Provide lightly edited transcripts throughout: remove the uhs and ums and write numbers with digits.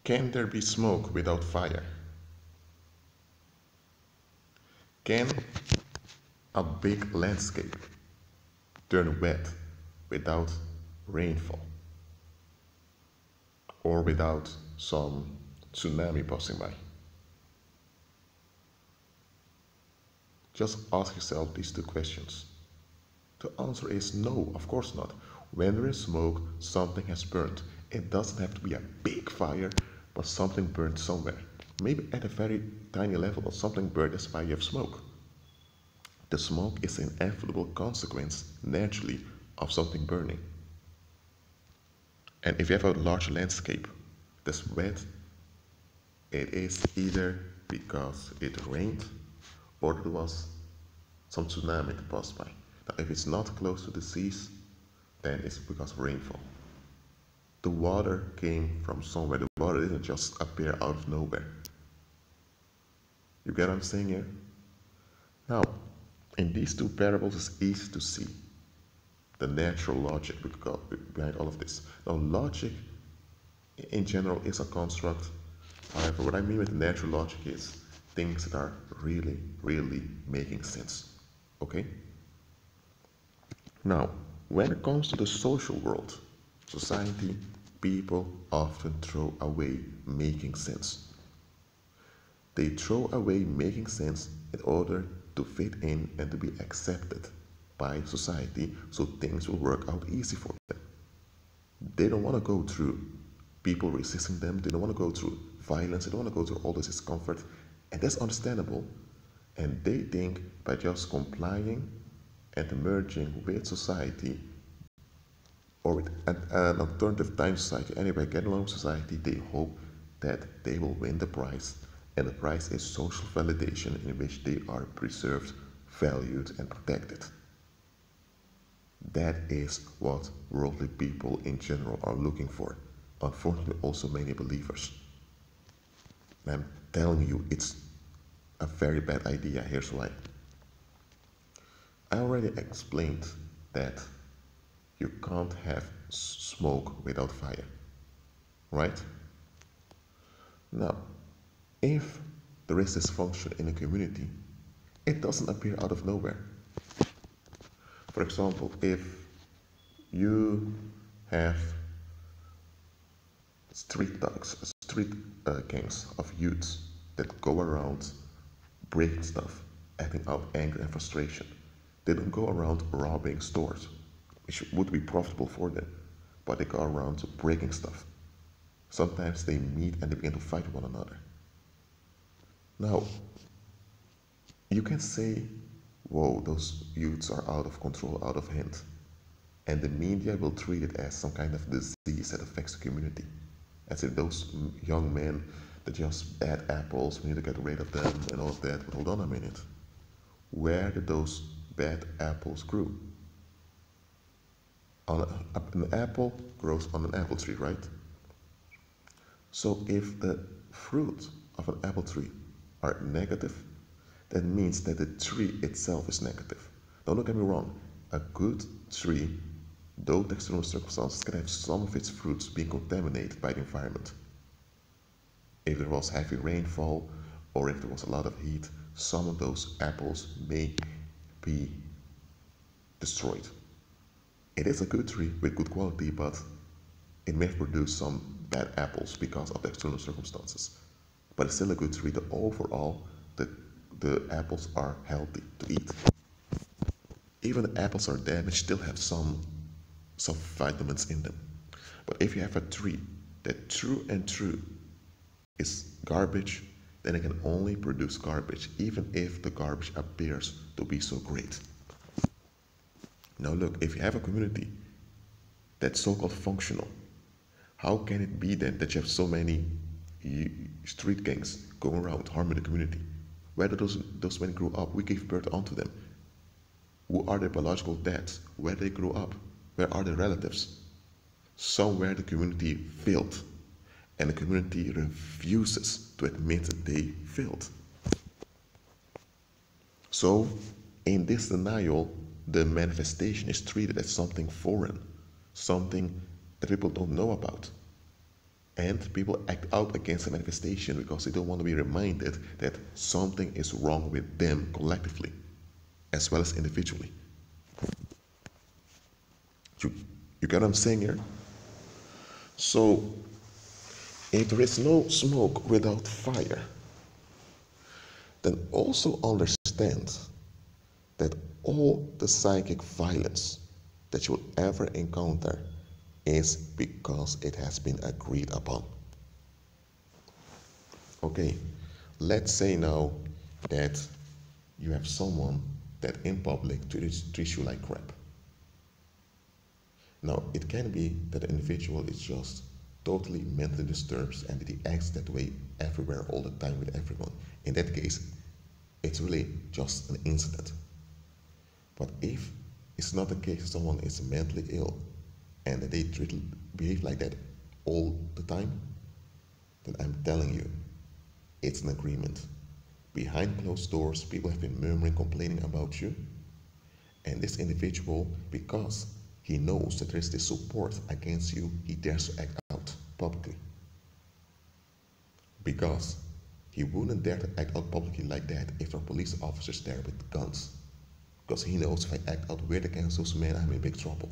Can there be smoke without fire? Can a big landscape turn wet without rainfall or without some tsunami passing by? Just ask yourself these two questions. The answer is no, of course not. When there is smoke, something has burned. It doesn't have to be a big fire, but something burned somewhere. Maybe at a very tiny level, but something burned, that's why you have smoke. The smoke is an inevitable consequence, naturally, of something burning. And if you have a large landscape that's wet, it is either because it rained or there was some tsunami that passed by. Now, if it's not close to the seas, then it's because of rainfall. The water came from somewhere. The water didn't just appear out of nowhere. You get what I'm saying here? Now, in these two parables, it's easy to see the natural logic behind all of this. Now, logic in general is a construct. However, what I mean with natural logic is things that are really, really making sense. Okay? Now, when it comes to the social world, society, people often throw away making sense. They throw away making sense in order to fit in and to be accepted by society so things will work out easy for them. They don't want to go through people resisting them. They don't want to go through violence. They don't want to go through all this discomfort. And that's understandable. And they think by just complying and merging with society or with an alternative time society, anyway, getting along with society, they hope that they will win the prize. And the prize is social validation in which they are preserved, valued, and protected. That is what worldly people in general are looking for. Unfortunately, also many believers. And I'm telling you, it's a very bad idea. Here's why. I already explained that you can't have smoke without fire, right? Now, if there is dysfunction in a community, it doesn't appear out of nowhere. For example, if you have street gangs of youths that go around breaking stuff, acting out anger and frustration, they don't go around robbing stores, which would be profitable for them, but they go around breaking stuff. Sometimes they meet and they begin to fight one another. Now, you can say, whoa, those youths are out of control, out of hand. And the media will treat it as some kind of disease that affects the community. As if those young men, they're just bad apples, we need to get rid of them and all of that. But hold on a minute. Where did those bad apples grow? An apple grows on an apple tree, right? So if the fruit of an apple tree are negative, that means that the tree itself is negative. Don't look at me wrong. A good tree, though the external circumstances, can have some of its fruits being contaminated by the environment. If there was heavy rainfall or if there was a lot of heat, some of those apples may be destroyed. It is a good tree with good quality, but it may produce some bad apples because of the external circumstances. But it's still a good tree. Overall, the apples are healthy to eat. Even the apples are damaged, still have some vitamins in them. But if you have a tree that true and true is garbage, then it can only produce garbage, even if the garbage appears to be so great. Now look, if you have a community that's so-called functional, how can it be then that you have so many street gangs going around harming the community? Where did those men grow up? We gave birth onto them. Who are their biological dads? Where they grew up? Where are their relatives? Somewhere the community failed, and the community refuses to admit that they failed. So, in this denial, the manifestation is treated as something foreign, something that people don't know about. And people act out against the manifestation because they don't want to be reminded that something is wrong with them collectively, as well as individually. You get what I'm saying here? So, if there is no smoke without fire, then also understand that all the psychic violence that you will ever encounter is because it has been agreed upon. Okay, let's say now that you have someone that in public treats you like crap. Now, it can be that the individual is just totally mentally disturbed and that he acts that way everywhere all the time with everyone. In that case, it's really just an incident. But if it's not the case, someone is mentally ill and that they behave like that all the time, then I'm telling you, it's an agreement. Behind closed doors, people have been murmuring, complaining about you. And this individual, because he knows that there is this support against you, he dares to act out publicly. Because he wouldn't dare to act out publicly like that if there are police officers there with guns. Because he knows if I act out weird against those men, I'm in big trouble.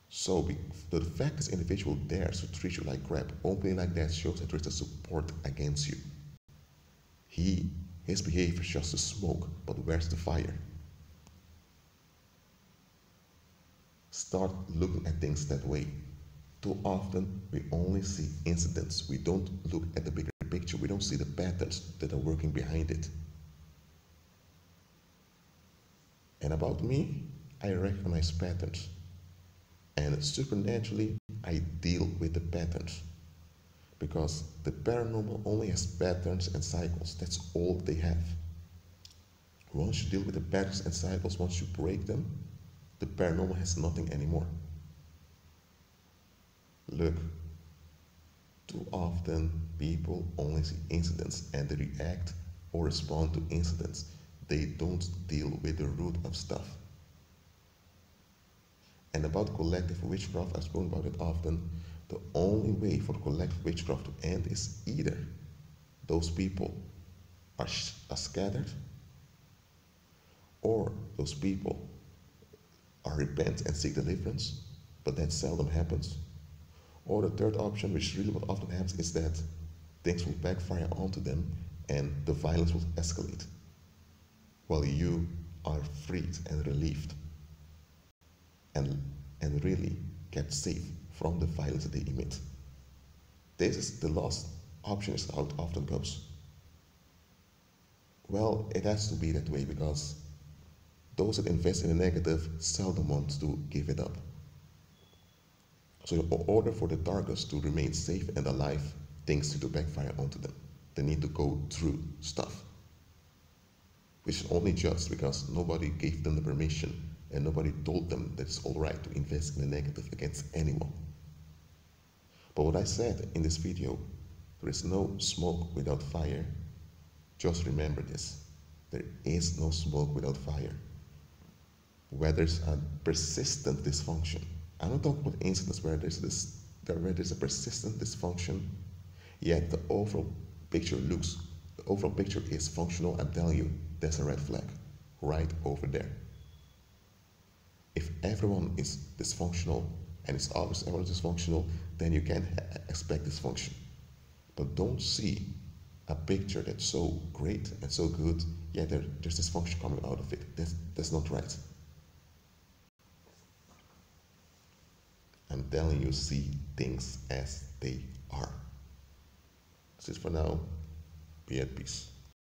So the fact this individual dares to treat you like crap, openly like that, shows that there is a support against you. His behavior is just the smoke, but where's the fire? Start looking at things that way. Too often, we only see incidents. We don't look at the bigger picture. We don't see the patterns that are working behind it. And about me, I recognize patterns. And supernaturally, I deal with the patterns. Because the paranormal only has patterns and cycles. That's all they have. Once you deal with the patterns and cycles, once you break them, the paranormal has nothing anymore. Look, too often people only see incidents and they react or respond to incidents. They don't deal with the root of stuff. And about collective witchcraft, I've spoken about it often. The only way for collective witchcraft to end is either those people are scattered, or those people are repent and seek deliverance, but that seldom happens. Or the third option, which really what often happens, is that things will backfire onto them and the violence will escalate, while you are freed and relieved and really kept safe from the violence that they emit. This is the last option, is how it often goes. Well, it has to be that way because those that invest in the negative seldom want to give it up. So in order for the targets to remain safe and alive, things need to backfire onto them. They need to go through stuff, which is only just because nobody gave them the permission and nobody told them that it's all right to invest in the negative against anyone. But what I said in this video, there is no smoke without fire. Just remember this. There is no smoke without fire. Where there's a persistent dysfunction, I'm not talking about incidents where there's a persistent dysfunction, yet the overall picture is functional. I'm telling you, that's a red flag right over there. If everyone is dysfunctional, and it's obvious everyone is dysfunctional, then you can expect dysfunction. But don't see a picture that's so great and so good, yet there's dysfunction coming out of it. That's not right. I'm telling you, see things as they are. That's it for now. Be at peace.